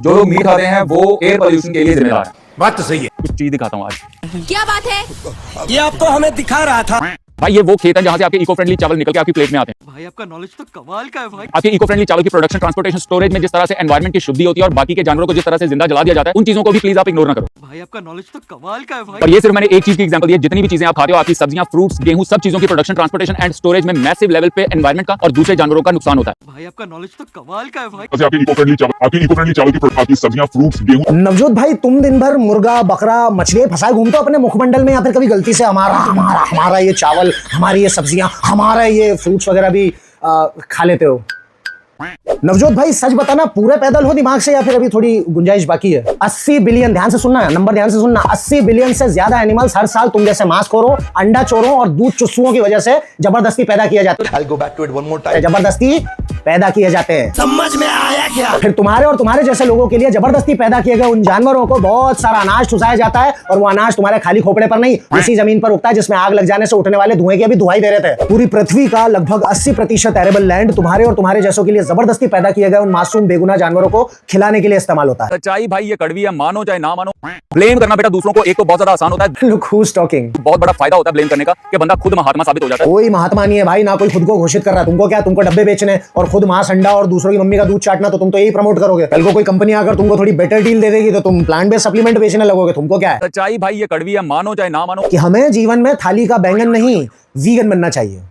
जो लोग मीट खाते हैं वो एयर पोल्यूशन के लिए जिम्मेदार है। बात तो सही है। कुछ चीज दिखाता हूँ आज। क्या बात है? ये आपको हमें दिखा रहा था। भाई ये वो खेत है जहाँ से आपके इको फ्रेंडली चावल निकल के आपकी प्लेट में आते हैं। भाई आपका नॉलेज तो कमाल का है भाई। आपके इको फ्रेंडली चावल की प्रोडक्शन, ट्रांसपोर्टेशन, स्टोरेज में जिस तरह से एनवायरमेंट की शुद्धि होती है और बाकी के जानवरों को जिस तरह से जिंदा जला दिया जाता है, उन चीजों को भी प्लीज आप इग्नोर ना करो। भाई आपका नॉलेज तो कमाल का है भाई। और ये सिर्फ मैंने एक चीज की एग्जांपल दी है। जितनी भी चीजें आप खाते हो, आपकी सब्जियां, फ्रूट्स, गेहूं, सब चीजों की प्रोडक्शन, ट्रांसपोर्टेशन एंड स्टोरेज में मैसिव लेवल पे एनवायरमेंट का और दूसरे जानवरों का नुकसान होता है। भाई आपका नॉलेज तो कमाल का है भाई। आपकी इको फ्रेंडली चावल की आपकी सब्जियां, फ्रूट्स, गेहूं। नवजोत भाई, तुम दिन भर मुर्गा, बकरा, मछली फंसाए घूमते हो अपने मुखमंडल में, या फिर कभी गलती से हमारा हमारा हमारा ये चावल, हमारी ये सब्जियां, हमारा ये फ्रूट्स वगैरह भी खा लेते हो? नवजोत भाई सच बताना, पूरे पैदल हो दिमाग से या फिर अभी थोड़ी गुंजाइश बाकी है? 80 बिलियन, ध्यान से सुनना, नंबर ध्यान से सुनना, 80 बिलियन से ज्यादा एनिमल्स हर साल तुम जैसे मांस खोरों, अंडा चोरों और दूध चुस्सुओं की वजह से जबरदस्ती पैदा किए जाते हैं। जबरदस्ती पैदा किए जाते हैं। समझ में आया क्या? फिर तुम्हारे और तुम्हारे जैसे लोगों के लिए जबरदस्ती पैदा किए गए उन जानवरों को बहुत सारा अनाज ठुसाया जाता है, और वो अनाज तुम्हारे खाली खोपड़े पर नहीं, इसी जमीन पर उगता है जिसमें आग लग जाने से उठने वाले धुएं की अभी दुहाई दे रहे थे। पूरी पृथ्वी का लगभग 80% एरेबल लैंड तुम्हारे और तुम्हारे जैसों के लिए जबरदस्ती पैदा किए गए उन मासूम बेगुनाह जानवरों को खिलाने के लिए इस्तेमाल होता है। सच्चाई भाई ये कड़वी है, मानो चाहे ना मानो। ब्लेम करना बेटा दूसरों को एक तो बहुत ज्यादा आसान होता है। Look who's talking। बहुत बड़ा फायदा होता है ब्लेम करने का कि बंदा खुद महात्मा साबित हो जाता है। कोई महात्मा नहीं है भाई, ना कोई खुद को घोषित कर रहा है। तुमको क्या, तुमको डब्बे बेचने और खुद मांस, अंडा और दूसरों की मम्मी का दूध चाटना, तो तुम तो यही प्रमोट करोगे। कल को कोई कंपनी अगर तुमको थोड़ी बेटर डील दे देगी तो तुम प्लांट बेस्ड सप्लीमेंट बेचने लगोगे। तुमको क्या है? सच्चाई भाई ये कड़वी है, मानो चाहे ना मानो। कि हमें जीवन में थाली का बैंगन नहीं, वीगन बनना चाहिए।